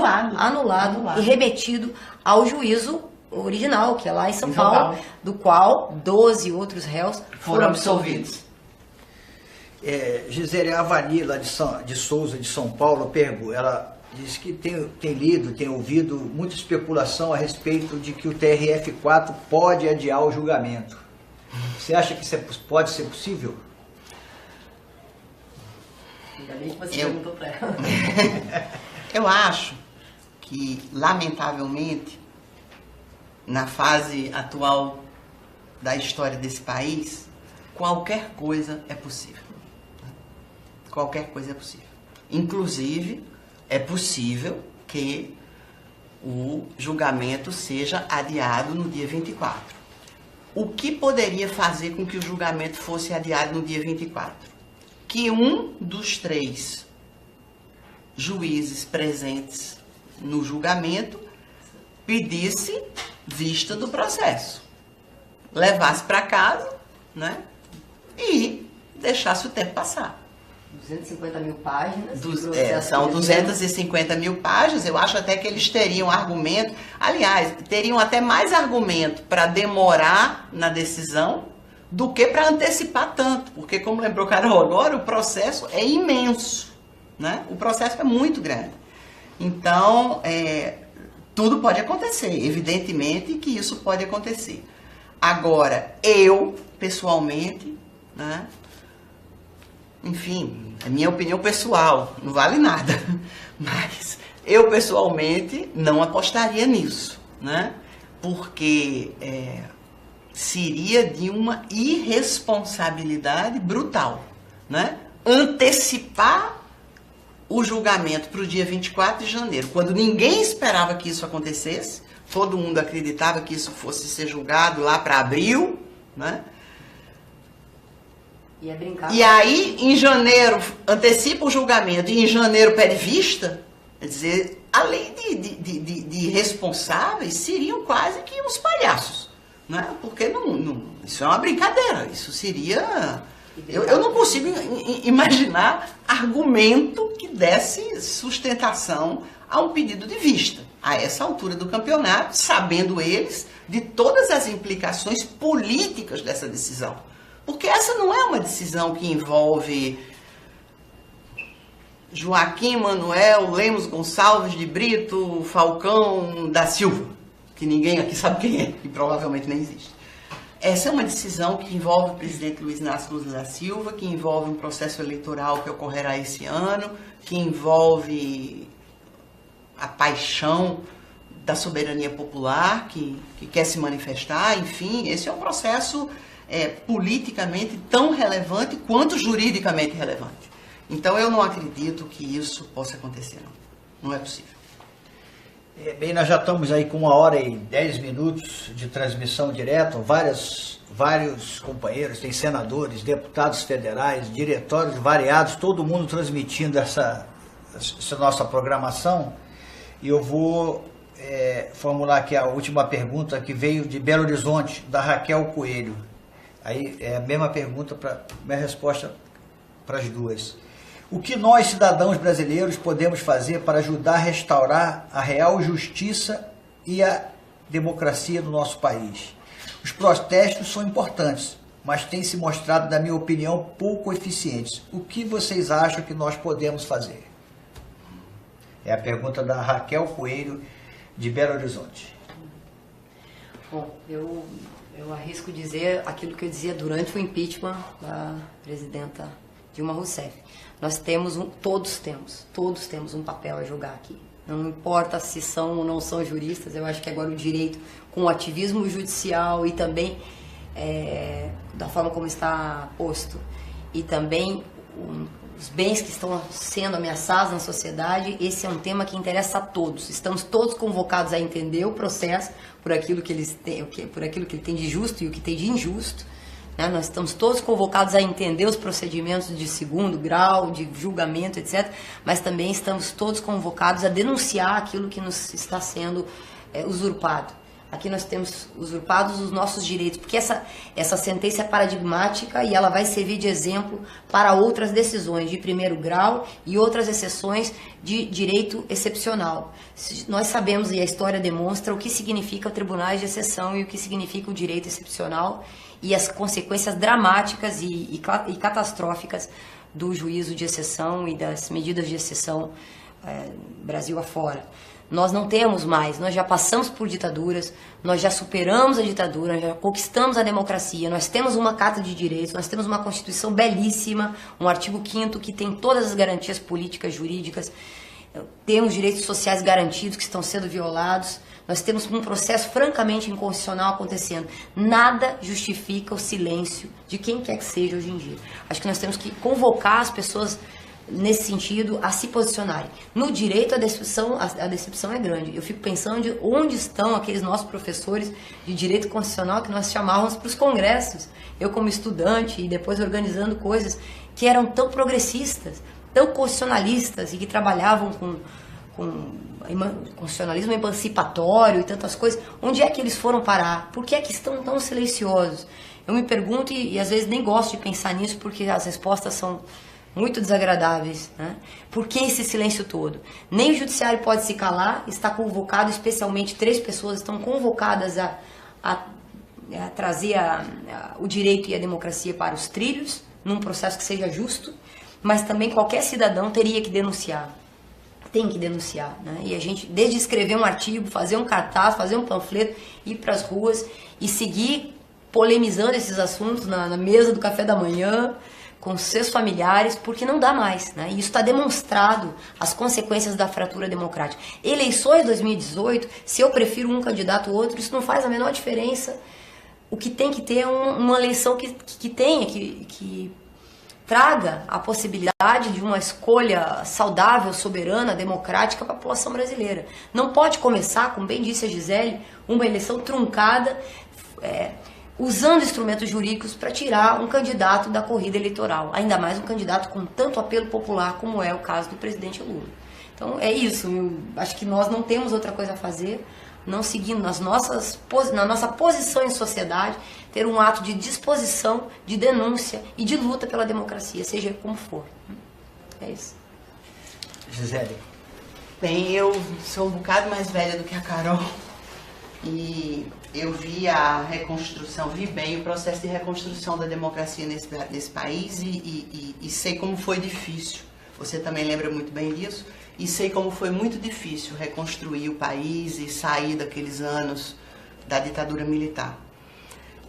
e remetido ao juízo original, que é lá em São Paulo, do qual 12 outros réus foram absolvidos. Gisele, a Vanilla de Souza, de São Paulo, ela diz que tem lido, tem ouvido muita especulação a respeito de que o TRF4 pode adiar o julgamento. Você acha que isso pode ser possível? Ainda bem que você perguntou para ela. Eu acho que, lamentavelmente, na fase atual da história desse país, qualquer coisa é possível. Qualquer coisa é possível. Inclusive, é possível que o julgamento seja adiado no dia 24. O que poderia fazer com que o julgamento fosse adiado no dia 24? que um dos 3 juízes presentes no julgamento pedisse vista do processo, levasse para casa, né, e deixasse o tempo passar. 250 mil páginas. São 250 mil páginas. Eu acho até que eles teriam argumento, aliás, teriam até mais argumento para demorar na decisão do que para antecipar tanto, porque, como lembrou Carol agora, o processo é imenso, né? O processo é muito grande. Então, tudo pode acontecer, evidentemente que isso pode acontecer. Agora, eu, pessoalmente, né? Enfim, é minha opinião pessoal, não vale nada, mas eu, pessoalmente, não apostaria nisso, né? Porque seria de uma irresponsabilidade brutal, né? Antecipar o julgamento para o dia 24 de janeiro, quando ninguém esperava que isso acontecesse, todo mundo acreditava que isso fosse ser julgado lá para abril, né? Brincar. E aí, em janeiro, antecipa o julgamento e em janeiro pede vista, quer dizer, além de responsáveis, seriam quase que uns palhaços, né? Porque isso é uma brincadeira, isso seria... Eu não consigo imaginar argumento que desse sustentação a um pedido de vista, a essa altura do campeonato, sabendo eles de todas as implicações políticas dessa decisão. Porque essa não é uma decisão que envolve Joaquim Manuel Lemos Gonçalves de Brito Falcão da Silva, que ninguém aqui sabe quem é, e provavelmente nem existe. Essa é uma decisão que envolve o presidente Luiz Inácio Lula da Silva, que envolve um processo eleitoral que ocorrerá esse ano, que envolve a paixão da soberania popular, que quer se manifestar, enfim, esse é um processo politicamente tão relevante quanto juridicamente relevante. Então eu não acredito que isso possa acontecer, não é possível. Bem, nós já estamos aí com 1h10 de transmissão direta, vários companheiros, tem senadores, deputados federais, diretórios variados, todo mundo transmitindo essa nossa programação. E eu vou formular aqui a última pergunta que veio de Belo Horizonte, da Raquel Coelho. Aí é a mesma pergunta, minha resposta para as duas. O que nós, cidadãos brasileiros, podemos fazer para ajudar a restaurar a real justiça e a democracia no nosso país? Os protestos são importantes, mas têm se mostrado, na minha opinião, pouco eficientes. O que vocês acham que nós podemos fazer? É a pergunta da Raquel Coelho, de Belo Horizonte. Bom, eu arrisco dizer aquilo que eu dizia durante o impeachment da presidenta Dilma Rousseff. Nós todos temos um papel a jogar aqui. Não importa se são ou não são juristas, eu acho que agora o direito, com o ativismo judicial e também da forma como está posto, e também os bens que estão sendo ameaçados na sociedade, esse é um tema que interessa a todos. Estamos todos convocados a entender o processo por aquilo que ele tem de justo e o que tem de injusto. Nós estamos todos convocados a entender os procedimentos de segundo grau, de julgamento, etc. Mas também estamos todos convocados a denunciar aquilo que nos está sendo usurpado. Aqui nós temos usurpados os nossos direitos, porque essa sentença é paradigmática e ela vai servir de exemplo para outras decisões de primeiro grau e outras exceções de direito excepcional. Nós sabemos, e a história demonstra, o que significa tribunais de exceção e o que significa o direito excepcional e as consequências dramáticas e catastróficas do juízo de exceção e das medidas de exceção Brasil afora. Nós não temos mais, nós já passamos por ditaduras, nós já superamos a ditadura, nós já conquistamos a democracia, nós temos uma Carta de Direitos, nós temos uma Constituição belíssima, um artigo 5º que tem todas as garantias políticas, jurídicas, temos direitos sociais garantidos que estão sendo violados, nós temos um processo francamente inconstitucional acontecendo. Nada justifica o silêncio de quem quer que seja hoje em dia. Acho que nós temos que convocar as pessoas nesse sentido a se posicionarem. No direito, a decepção é grande. Eu fico pensando de onde estão aqueles nossos professores de direito constitucional que nós chamávamos para os congressos. Eu como estudante e depois organizando coisas, que eram tão progressistas, tão constitucionalistas e que trabalhavam com constitucionalismo emancipatório e tantas coisas, onde é que eles foram parar? Por que é que estão tão silenciosos? Eu me pergunto e às vezes nem gosto de pensar nisso porque as respostas são muito desagradáveis, né? Por que esse silêncio todo? Nem o judiciário pode se calar, está convocado, especialmente 3 pessoas estão convocadas a trazer o direito e a democracia para os trilhos, num processo que seja justo, mas também qualquer cidadão teria que denunciar. Tem que denunciar, né? E a gente, desde escrever um artigo, fazer um cartaz, fazer um panfleto, ir para as ruas e seguir polemizando esses assuntos na mesa do café da manhã, com seus familiares, porque não dá mais, né? E isso está demonstrado, as consequências da fratura democrática. Eleições 2018, se eu prefiro um candidato ou outro, isso não faz a menor diferença. O que tem que ter é uma eleição que traga a possibilidade de uma escolha saudável, soberana, democrática para a população brasileira. Não pode começar, como bem disse a Gisele, uma eleição truncada, usando instrumentos jurídicos para tirar um candidato da corrida eleitoral, ainda mais um candidato com tanto apelo popular como é o caso do presidente Lula. Então é isso, eu acho que nós não temos outra coisa a fazer, não seguindo na nossa posição em sociedade, ter um ato de disposição, de denúncia e de luta pela democracia, seja como for. É isso. Gisele. Bem, eu sou um bocado mais velha do que a Carol e eu vi a reconstrução, vi bem o processo de reconstrução da democracia nesse país e sei como foi difícil. Você também lembra muito bem disso. E sei como foi muito difícil reconstruir o país e sair daqueles anos da ditadura militar.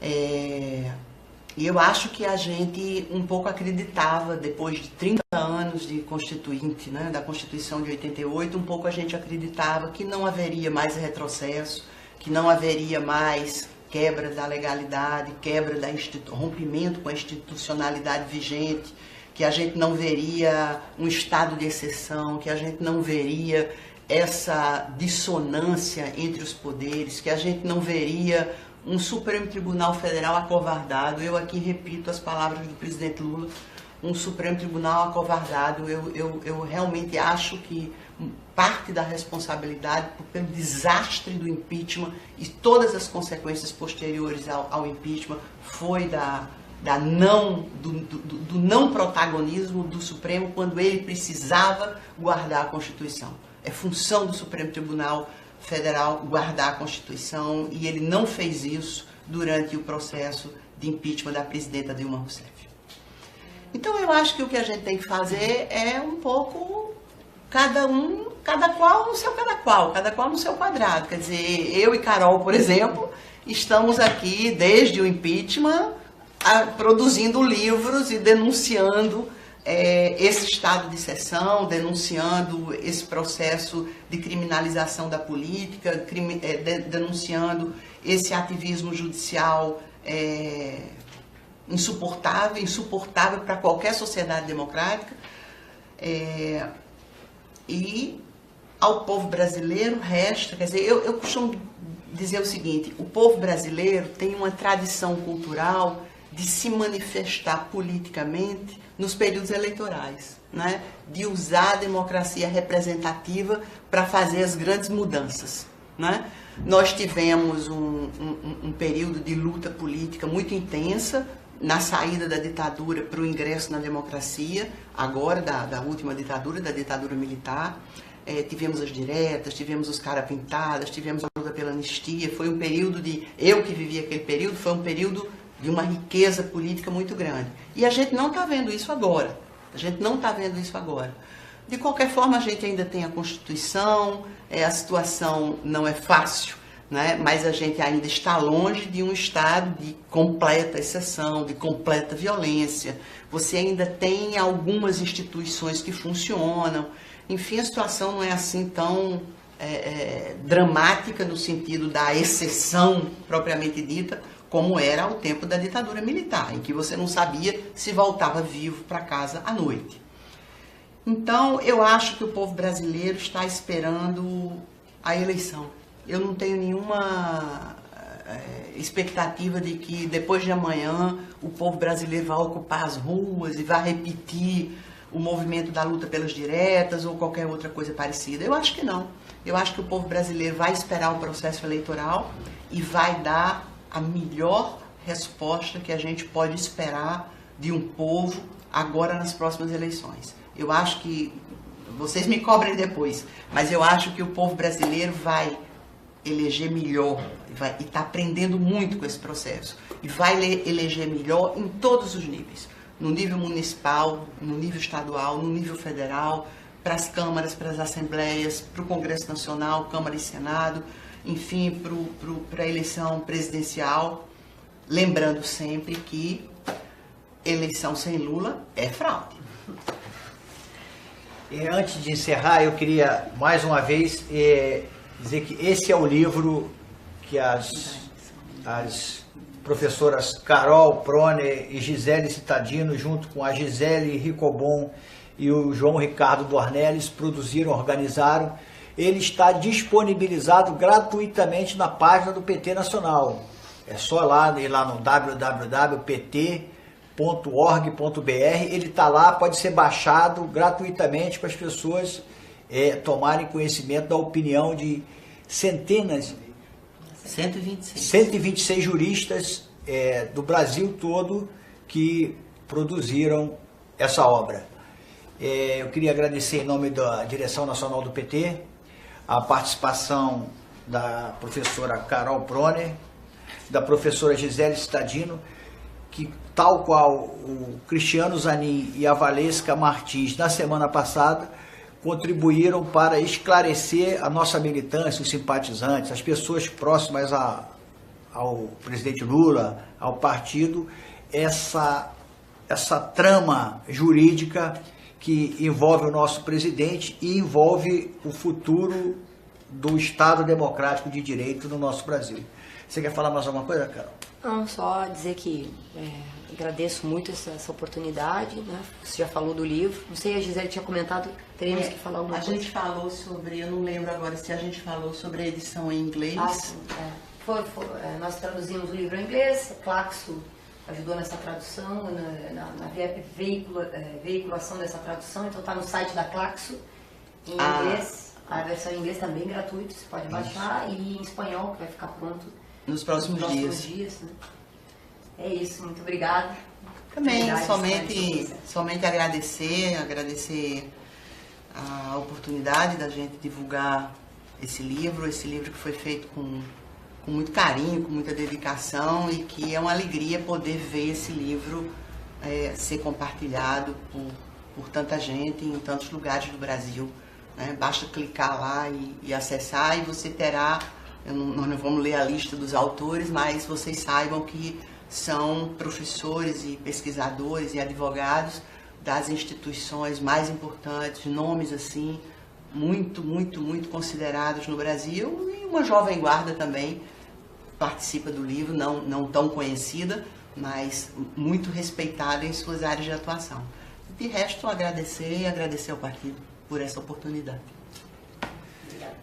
E eu acho que a gente um pouco acreditava, depois de 30 anos de Constituinte, né, da Constituição de 88, um pouco a gente acreditava que não haveria mais retrocesso, que não haveria mais quebra da legalidade, quebra da rompimento com a institucionalidade vigente, que a gente não veria um estado de exceção, que a gente não veria essa dissonância entre os poderes, que a gente não veria um Supremo Tribunal Federal acovardado. Eu aqui repito as palavras do presidente Lula, um Supremo Tribunal acovardado. Eu realmente acho que parte da responsabilidade pelo desastre do impeachment e todas as consequências posteriores ao impeachment foi do não protagonismo do Supremo quando ele precisava guardar a Constituição. É função do Supremo Tribunal Federal guardar a Constituição e ele não fez isso durante o processo de impeachment da presidenta Dilma Rousseff. Então eu acho que o que a gente tem que fazer é um pouco cada qual no seu quadrado. Quer dizer, eu e Carol, por exemplo, estamos aqui desde o impeachment produzindo livros e denunciando esse estado de exceção, denunciando esse processo de criminalização da política, denunciando esse ativismo judicial insuportável para qualquer sociedade democrática. E ao povo brasileiro resta, quer dizer, eu costumo dizer o seguinte: o povo brasileiro tem uma tradição cultural de se manifestar politicamente nos períodos eleitorais, né? De usar a democracia representativa para fazer as grandes mudanças, né? Nós tivemos um período de luta política muito intensa na saída da ditadura para o ingresso na democracia, agora da última ditadura, da ditadura militar. Tivemos as diretas, tivemos os cara pintadas, tivemos a luta pela anistia. Foi um período eu que vivi aquele período, foi um período de uma riqueza política muito grande. E a gente não está vendo isso agora. De qualquer forma, a gente ainda tem a Constituição, a situação não é fácil, né? Mas a gente ainda está longe de um estado de completa exceção, de completa violência. Você ainda tem algumas instituições que funcionam. Enfim, a situação não é assim tão dramática no sentido da exceção propriamente dita, como era ao tempo da ditadura militar, em que você não sabia se voltava vivo para casa à noite. Então, eu acho que o povo brasileiro está esperando a eleição. Eu não tenho nenhuma expectativa de que depois de amanhã o povo brasileiro vai ocupar as ruas e vai repetir o movimento da luta pelas diretas ou qualquer outra coisa parecida. Eu acho que não. Eu acho que o povo brasileiro vai esperar o processo eleitoral e vai dar a melhor resposta que a gente pode esperar de um povo agora nas próximas eleições. Eu acho que, vocês me cobrem depois, mas eu acho que o povo brasileiro vai eleger melhor e está aprendendo muito com esse processo e vai eleger melhor em todos os níveis, no nível municipal, no nível estadual, no nível federal, para as câmaras, para as assembleias, para o Congresso Nacional, Câmara e Senado, enfim, para a eleição presidencial, lembrando sempre que eleição sem Lula é fraude. E antes de encerrar, eu queria mais uma vez dizer que esse é o livro que as professoras Carol Proner e Gisele Cittadino, junto com a Gisele Ricobon e o João Ricardo Dornelles, produziram, organizaram. Ele está disponibilizado gratuitamente na página do PT Nacional. É só ir lá no www.pt.org.br, ele está lá, pode ser baixado gratuitamente para as pessoas tomarem conhecimento da opinião de centenas, 126 juristas do Brasil todo que produziram essa obra. Eu queria agradecer em nome da Direção Nacional do PT a participação da professora Carol Proner, da professora Gisele Cittadino, que, tal qual o Cristiano Zanin e a Valesca Martins, na semana passada, contribuíram para esclarecer a nossa militância, os simpatizantes, as pessoas próximas ao presidente Lula, ao partido, essa trama jurídica que envolve o nosso presidente e envolve o futuro do Estado Democrático de Direito no nosso Brasil. Você quer falar mais alguma coisa, Carol? Não, só dizer que agradeço muito essa oportunidade, né? Você já falou do livro, não sei, a Gisele tinha comentado, teríamos que falar alguma coisa. A gente falou sobre, eu não lembro agora se a gente falou sobre a edição em inglês. Sim, nós traduzimos o livro em inglês, Claxo ajudou nessa tradução, na veiculação dessa tradução, então está no site da Claxo, em inglês, a versão em inglês também gratuita, você pode baixar, e em espanhol, que vai ficar pronto nos próximos dias. Né? É isso, muito obrigada. Também, somente agradecer a oportunidade da gente divulgar esse livro que foi feito com muito carinho, com muita dedicação, e que é uma alegria poder ver esse livro ser compartilhado por tanta gente em tantos lugares do Brasil. Né? Basta clicar lá e acessar, e você terá, nós não vamos ler a lista dos autores, mas vocês saibam que são professores e pesquisadores e advogados das instituições mais importantes, nomes assim, muito, muito, muito considerados no Brasil, e uma jovem guarda também participa do livro, não tão conhecida, mas muito respeitada em suas áreas de atuação. De resto, agradecer ao partido por essa oportunidade. Obrigada.